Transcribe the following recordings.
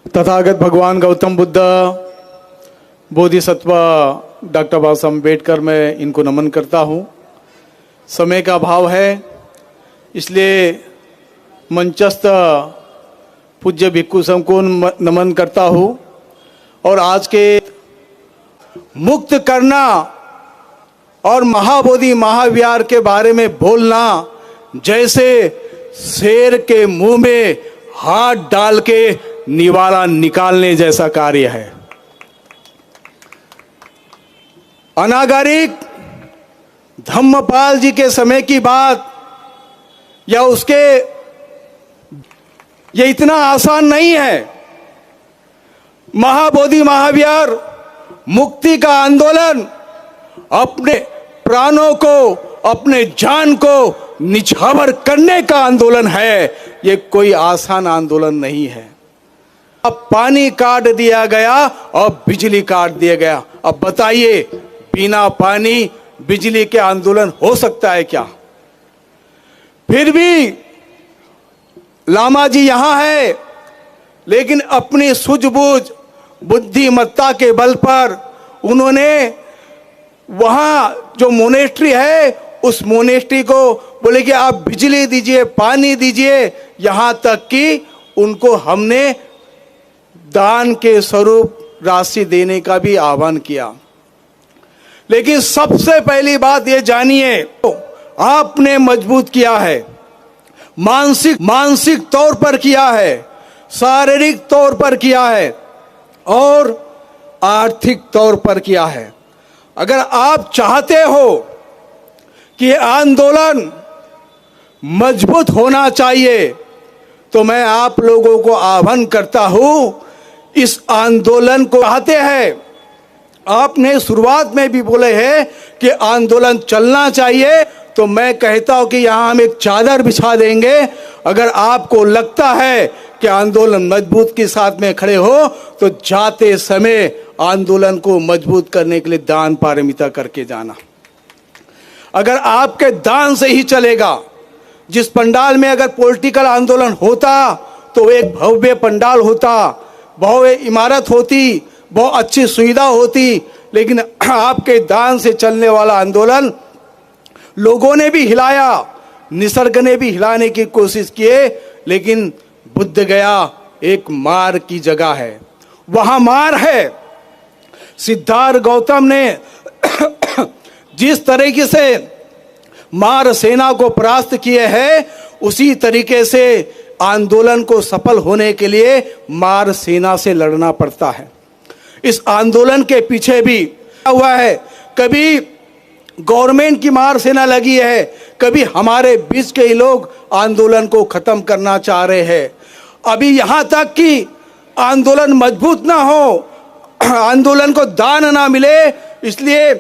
तथागत भगवान गौतम बुद्ध, बोधिसत्व डॉक्टर बाबा साहब अम्बेडकर, मैं इनको नमन करता हूँ। समय का अभाव है, इसलिए मंचस्थ पूज्य भिक्खु संघ को नमन करता हूँ। और आज के मुक्त करना और महाबोधि महाविहार के बारे में बोलना जैसे शेर के मुंह में हाथ डाल के निवाला निकालने जैसा कार्य है। अनागरिक धम्मपाल जी के समय की बात या उसके, ये इतना आसान नहीं है। महाबोधि महाविहार मुक्ति का आंदोलन अपने प्राणों को, अपने जान को निछावर करने का आंदोलन है। ये कोई आसान आंदोलन नहीं है। अब पानी काट दिया गया और बिजली काट दिया गया। अब बताइए, बिना पानी बिजली के आंदोलन हो सकता है क्या? फिर भी लामा जी यहां है, लेकिन अपनी सूझबूझ बुद्धिमत्ता के बल पर उन्होंने वहां जो मोनेस्ट्री है, उस मोनेस्ट्री को बोले कि आप बिजली दीजिए, पानी दीजिए, यहां तक कि उनको हमने दान के स्वरूप राशि देने का भी आह्वान किया। लेकिन सबसे पहली बात ये जानिए, आपने मजबूत किया है, मानसिक तौर पर किया है, शारीरिक तौर पर किया है और आर्थिक तौर पर किया है। अगर आप चाहते हो कि आंदोलन मजबूत होना चाहिए, तो मैं आप लोगों को आह्वान करता हूं, इस आंदोलन को चाहते हैं। आपने शुरुआत में भी बोले हैं कि आंदोलन चलना चाहिए, तो मैं कहता हूं कि यहां हम एक चादर बिछा देंगे। अगर आपको लगता है कि आंदोलन मजबूत के साथ में खड़े हो, तो जाते समय आंदोलन को मजबूत करने के लिए दान पारमिता करके जाना। अगर आपके दान से ही चलेगा, जिस पंडाल में अगर पॉलिटिकल आंदोलन होता तो एक भव्य पंडाल होता, भव्य इमारत होती, बहुत अच्छी सुविधा होती, लेकिन आपके दान से चलने वाला आंदोलन लोगों ने भी हिलाया, निसर्ग ने भी हिलाने की कोशिश किए, लेकिन बुद्ध गया एक मार की जगह है, वहां मार है। सिद्धार्थ गौतम ने जिस तरीके से मार सेना को परास्त किए हैं, उसी तरीके से आंदोलन को सफल होने के लिए मार सेना से लड़ना पड़ता है। इस आंदोलन के पीछे भी हुआ है, कभी गवर्नमेंट की मार सेना लगी है, कभी हमारे बीच के लोग आंदोलन को खत्म करना चाह रहे हैं। अभी यहां तक कि आंदोलन मजबूत ना हो, आंदोलन को दान ना मिले, इसलिए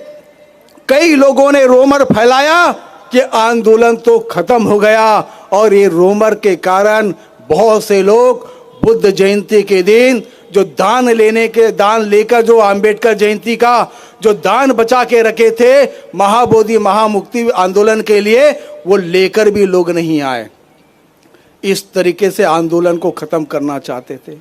कई लोगों ने रोमर फैलाया कि आंदोलन तो खत्म हो गया। और ये रोमर के कारण बहुत से लोग बुद्ध जयंती के दिन जो दान लेकर जो अंबेडकर जयंती का जो दान बचा के रखे थे महाबोधि महामुक्ति आंदोलन के लिए, वो लेकर भी लोग नहीं आए। इस तरीके से आंदोलन को खत्म करना चाहते थे।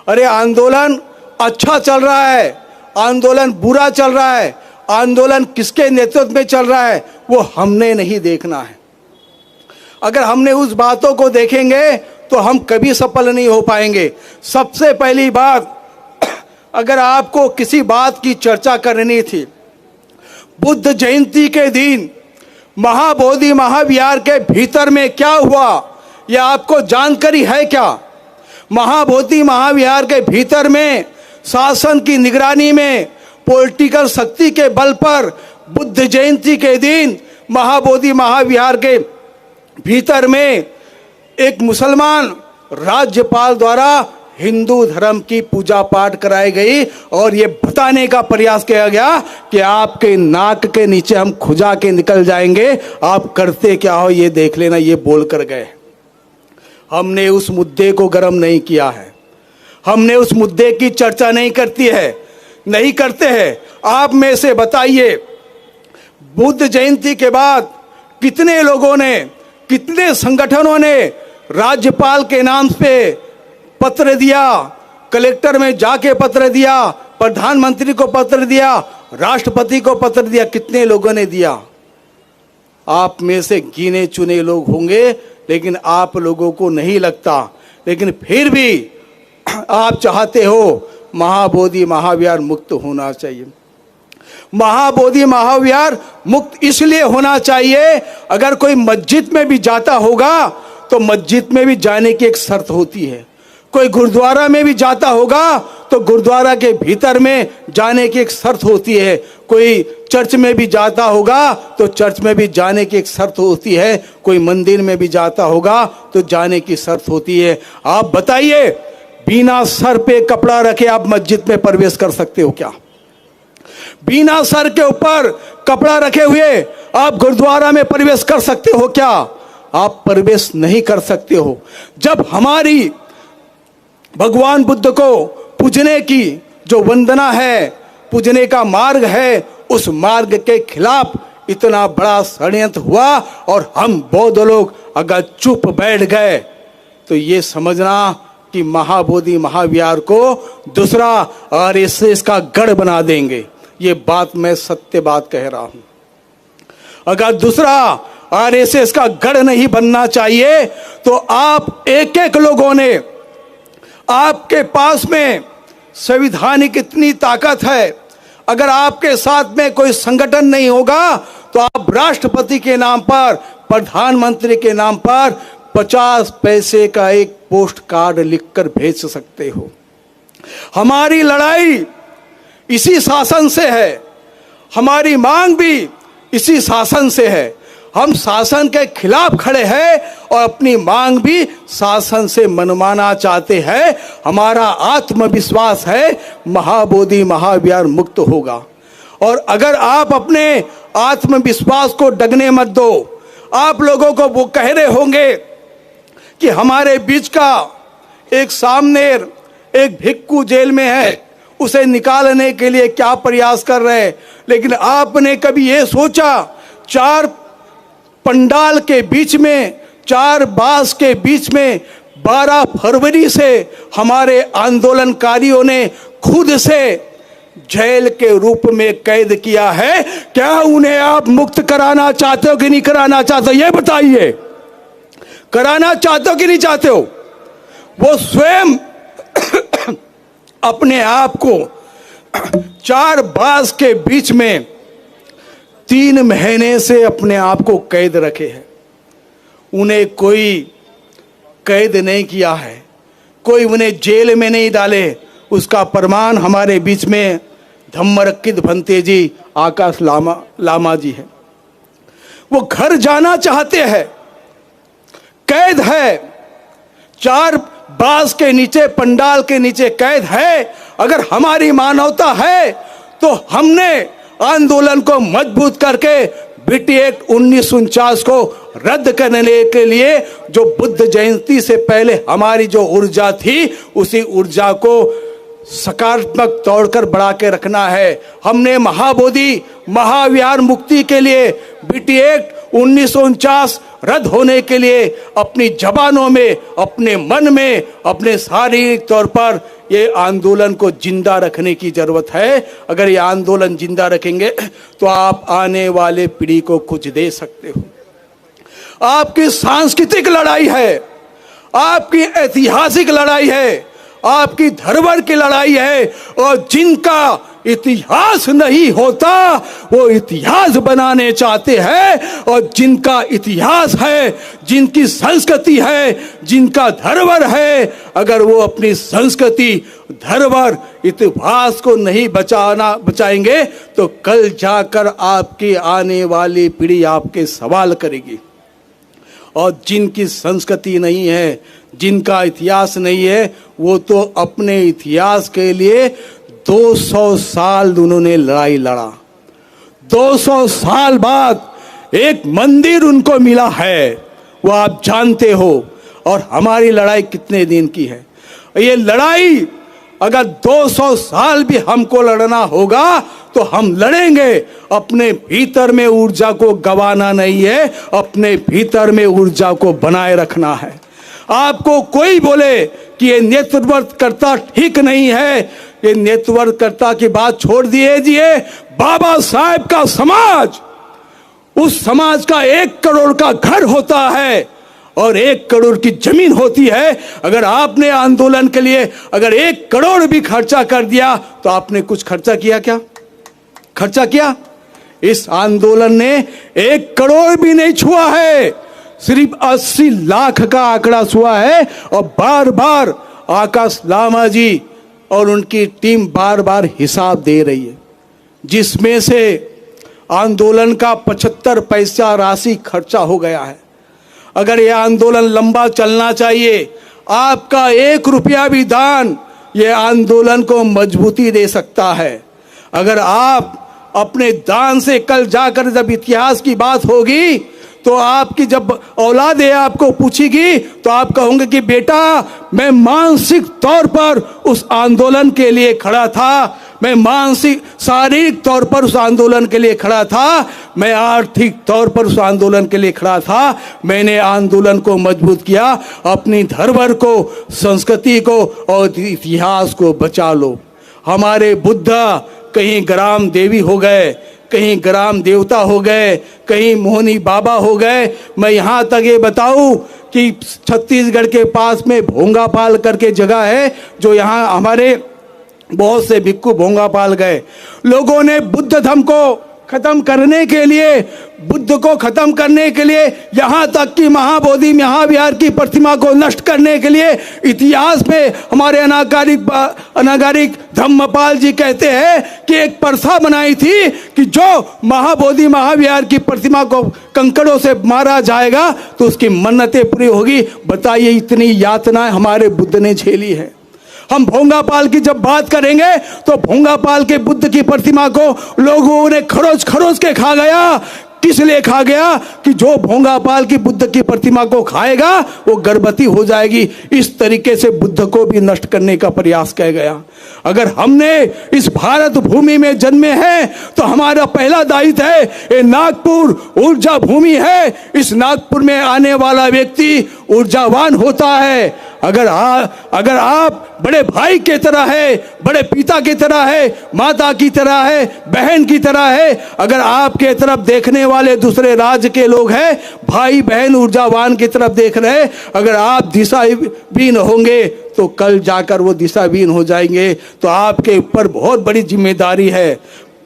अरे आंदोलन अच्छा चल रहा है, आंदोलन बुरा चल रहा है, आंदोलन किसके नेतृत्व में चल रहा है, वो हमने नहीं देखना है। अगर हमने उस बातों को देखेंगे तो हम कभी सफल नहीं हो पाएंगे। सबसे पहली बात, अगर आपको किसी बात की चर्चा करनी थी, बुद्ध जयंती के दिन महाबोधि महाविहार के भीतर में क्या हुआ, यह आपको जानकारी है क्या? महाबोधि महाविहार के भीतर में शासन की निगरानी में पॉलिटिकल शक्ति के बल पर बुद्ध जयंती के दिन महाबोधि महाविहार के भीतर में एक मुसलमान राज्यपाल द्वारा हिंदू धर्म की पूजा पाठ कराई गई और ये बताने का प्रयास किया गया कि आपके नाक के नीचे हम खुजा के निकल जाएंगे, आप करते क्या हो ये देख लेना, ये बोल कर गए। हमने उस मुद्दे को गर्म नहीं किया है, हमने उस मुद्दे की चर्चा नहीं करते हैं। आप में से बताइए, बुद्ध जयंती के बाद कितने लोगों ने, कितने संगठनों ने राज्यपाल के नाम पे पत्र दिया, कलेक्टर में जाके पत्र दिया, प्रधानमंत्री को पत्र दिया, राष्ट्रपति को पत्र दिया, कितने लोगों ने दिया? आप में से गिने चुने लोग होंगे, लेकिन आप लोगों को नहीं लगता। लेकिन फिर भी आप चाहते हो महाबोधि महाविहार मुक्त होना चाहिए। महाबोधि महाविहार मुक्त इसलिए होना चाहिए, अगर कोई मस्जिद में भी जाता होगा तो मस्जिद में भी जाने की एक शर्त होती है, कोई गुरुद्वारा में भी जाता होगा तो गुरुद्वारा के भीतर में जाने की एक शर्त होती है, कोई चर्च में भी जाता होगा तो चर्च में भी जाने की एक शर्त होती है, कोई मंदिर में भी जाता होगा तो जाने की शर्त होती है। आप बताइए, बिना सर पे कपड़ा रखे आप मस्जिद में प्रवेश कर सकते हो क्या? बिना सर के ऊपर कपड़ा रखे हुए आप गुरुद्वारा में प्रवेश कर सकते हो क्या? आप प्रवेश नहीं कर सकते हो। जब हमारी भगवान बुद्ध को पूजने की जो वंदना है, पूजने का मार्ग है, उस मार्ग के खिलाफ इतना बड़ा षड्यंत्र हुआ और हम बौद्ध लोग अगर चुप बैठ गए तो ये समझना कि महाबोधि महाविहार को दूसरा आरएसएस का गढ़ बना देंगे। ये बात मैं सत्य बात कह रहा हूं। अगर दूसरा आरएसएस का गढ़ नहीं बनना चाहिए तो आप एक एक लोगों ने, आपके पास में संवैधानिक इतनी ताकत है, अगर आपके साथ में कोई संगठन नहीं होगा तो आप राष्ट्रपति के नाम पर, प्रधानमंत्री के नाम पर 50 पैसे का एक पोस्ट कार्ड लिखकर भेज सकते हो। हमारी लड़ाई इसी शासन से है, हमारी मांग भी इसी शासन से है। हम शासन के खिलाफ खड़े हैं और अपनी मांग भी शासन से मनवाना चाहते हैं। हमारा आत्मविश्वास है महाबोधि महाविहार मुक्त होगा। और अगर आप अपने आत्मविश्वास को डगने मत दो। आप लोगों को वो कह रहे होंगे कि हमारे बीच का एक सामनेर, एक भिक्खू जेल में है, उसे निकालने के लिए क्या प्रयास कर रहे हैं। लेकिन आपने कभी ये सोचा, 4 पंडाल के बीच में, 4 बांस के बीच में 12 फरवरी से हमारे आंदोलनकारियों ने खुद से जेल के रूप में कैद किया है। क्या उन्हें आप मुक्त कराना चाहते हो कि नहीं कराना चाहते हो? ये बताइए, कराना चाहते हो कि नहीं चाहते हो? वो स्वयं अपने आप को 4 बांस के बीच में 3 महीने से अपने आप को कैद रखे हैं। उन्हें कोई कैद नहीं किया है, कोई उन्हें जेल में नहीं डाले। उसका प्रमाण हमारे बीच में धम्मरक्कित भंते जी, आकाश लामा जी है। वो घर जाना चाहते हैं, कैद है, 4 बांस के नीचे, पंडाल के नीचे कैद है। अगर हमारी मानवता है तो हमने आंदोलन को मजबूत करके बीटी एक्ट 1949 को रद्द करने के लिए जो बुद्ध जयंती से पहले हमारी जो ऊर्जा थी, उसी ऊर्जा को सकारात्मक तौर पर बढ़ा के रखना है। हमने महाबोधि महाविहार मुक्ति के लिए बीटी एक्ट 1949 रद्द होने के लिए अपनी जबानों में, अपने मन में, अपने शारीरिक तौर पर ये आंदोलन को जिंदा रखने की जरूरत है। अगर ये आंदोलन जिंदा रखेंगे तो आप आने वाले पीढ़ी को कुछ दे सकते हो। आपकी सांस्कृतिक लड़ाई है, आपकी ऐतिहासिक लड़ाई है, आपकी धरोहर की लड़ाई है। और जिनका इतिहास नहीं होता वो इतिहास बनाने चाहते हैं। और जिनका इतिहास है, जिनकी संस्कृति है, जिनका धरोहर है, अगर वो अपनी संस्कृति, धरोहर, इतिहास को नहीं बचाएंगे तो कल जाकर आपकी आने वाली पीढ़ी आपके सवाल करेगी। और जिनकी संस्कृति नहीं है, जिनका इतिहास नहीं है, वो तो अपने इतिहास के लिए 200 साल उन्होंने लड़ाई लड़ा। 200 साल बाद एक मंदिर उनको मिला है, वो आप जानते हो। और हमारी लड़ाई कितने दिन की है? ये लड़ाई अगर 200 साल भी हमको लड़ना होगा तो हम लड़ेंगे। अपने भीतर में ऊर्जा को गंवाना नहीं है, अपने भीतर में ऊर्जा को बनाए रखना है। आपको कोई बोले कि ये नेतृत्वकर्ता ठीक नहीं है, ये नेतृत्वकर्ता की बात छोड़ दीजिए। बाबा साहेब का समाज, उस समाज का 1 करोड़ का घर होता है और 1 करोड़ की जमीन होती है। अगर आपने आंदोलन के लिए अगर 1 करोड़ भी खर्चा कर दिया तो आपने कुछ खर्चा किया क्या? खर्चा किया? इस आंदोलन ने 1 करोड़ भी नहीं छुआ है, सिर्फ 80 लाख का आंकड़ा छुआ है। और बार बार आकाश लामा जी और उनकी टीम बार बार हिसाब दे रही है, जिसमें से आंदोलन का 75 पैसा राशि खर्चा हो गया है। अगर यह आंदोलन लंबा चलना चाहिए, आपका 1 रुपया भी दान ये आंदोलन को मजबूती दे सकता है। अगर आप अपने दान से कल जाकर जब इतिहास की बात होगी तो आपकी जब औलादे आपको पूछेगी तो आप कहोगे कि बेटा मैं मानसिक तौर पर उस आंदोलन के लिए खड़ा था, मैं मानसिक शारीरिक तौर पर उस आंदोलन के लिए खड़ा था, मैं आर्थिक तौर पर उस आंदोलन के लिए खड़ा था। मैंने आंदोलन को मजबूत किया, अपनी धरोहर को, संस्कृति को और इतिहास को बचा लो। हमारे बुद्ध कहीं ग्राम देवी हो गए, कहीं ग्राम देवता हो गए, कहीं मोहनी बाबा हो गए। मैं यहाँ तक ये बताऊँ कि छत्तीसगढ़ के पास में भोंगापाल करके जगह है, जो यहाँ हमारे बहुत से भिक्खु भोंगापाल गए। लोगों ने बुद्ध धर्म को खत्म करने के लिए, बुद्ध को खत्म करने के लिए, यहाँ तक कि महाबोधि महाविहार की प्रतिमा को नष्ट करने के लिए इतिहास में हमारे अनागारिक धम्मपाल जी कहते हैं कि एक प्रथा बनाई थी कि जो महाबोधि महाविहार की प्रतिमा को कंकड़ों से मारा जाएगा तो उसकी मन्नतें पूरी होगी। बताइए, इतनी यातनाएं हमारे बुद्ध ने झेली है। हम भोंगापाल की जब बात करेंगे तो भोंगापाल के बुद्ध की प्रतिमा को लोगों ने खरोच खरोच के खा गया। किस लिए खा गया? कि जो भोंगापाल की बुद्ध की प्रतिमा को खाएगा वो गर्भवती हो जाएगी। इस तरीके से बुद्ध को भी नष्ट करने का प्रयास किया गया। अगर हमने इस भारत भूमि में जन्मे हैं तो हमारा पहला दायित्व है, ये नागपुर ऊर्जा भूमि है, इस नागपुर में आने वाला व्यक्ति ऊर्जावान होता है। अगर आप बड़े भाई की तरह है, बड़े पिता की तरह है, माता की तरह है, बहन की तरह है, अगर आपके तरफ देखने वाले दूसरे राज्य के लोग हैं, भाई बहन ऊर्जावान की तरफ देख रहे हैं, अगर आप दिशाहीन होंगे तो कल जाकर वो दिशाहीन हो जाएंगे। तो आपके ऊपर बहुत बड़ी जिम्मेदारी है।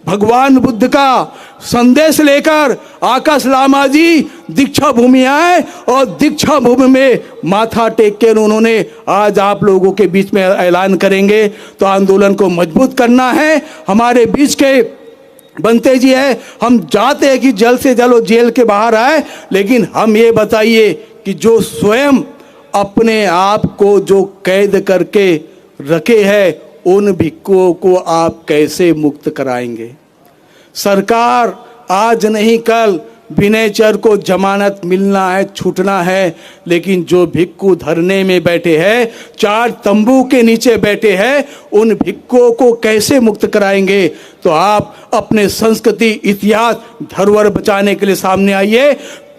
भगवान बुद्ध का संदेश लेकर आकाश लामा जी दीक्षा भूमि आए और दीक्षा भूमि में माथा टेक कर उन्होंने आज आप लोगों के बीच में ऐलान करेंगे। तो आंदोलन को मजबूत करना है। हमारे बीच के बनते जी है, हम चाहते हैं कि जल्द से जल्द जेल के बाहर आए, लेकिन हम ये बताइए कि जो स्वयं अपने आप को जो कैद करके रखे हैं उन भिक्खुओं को आप कैसे मुक्त कराएंगे? सरकार आज नहीं कल विनयचर को जमानत मिलना है, छूटना है, लेकिन जो भिक्खु धरने में बैठे हैं, 4 तंबू के नीचे बैठे हैं, उन भिक्खुओं को कैसे मुक्त कराएंगे? तो आप अपने संस्कृति, इतिहास, धरोहर बचाने के लिए सामने आइए।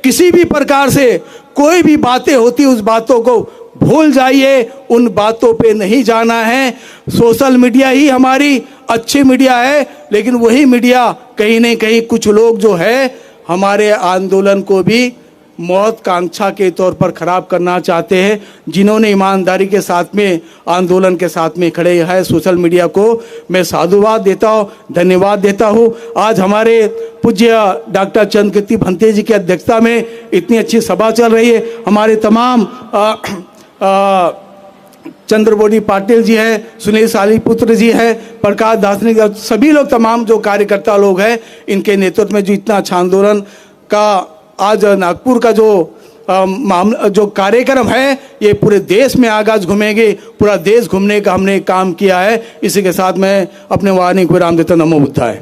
किसी भी प्रकार से कोई भी बातें होती उस बातों को भूल जाइए, उन बातों पे नहीं जाना है। सोशल मीडिया ही हमारी अच्छी मीडिया है, लेकिन वही मीडिया कहीं न कहीं कुछ लोग जो है हमारे आंदोलन को भी महत्वाकांक्षा के तौर पर खराब करना चाहते हैं। जिन्होंने ईमानदारी के साथ में आंदोलन के साथ में खड़े हैं, सोशल मीडिया को मैं साधुवाद देता हूँ, धन्यवाद देता हूँ। आज हमारे पूज्य डॉक्टर चंद्रकीर्ति भंते जी की अध्यक्षता में इतनी अच्छी सभा चल रही है। हमारे तमाम चंद्रबोडी पाटिल जी है, सुनील सालीपुत्र जी है, प्रकाश दासनी, सभी लोग तमाम जो कार्यकर्ता लोग हैं, इनके नेतृत्व में जो इतना अच्छा आंदोलन का आज नागपुर का जो मामला जो कार्यक्रम है ये पूरे देश में आगाज घूमेंगे। पूरा देश घूमने का हमने काम किया है। इसी के साथ मैं अपने वाणी को विराम देता। नमो बुद्धाय।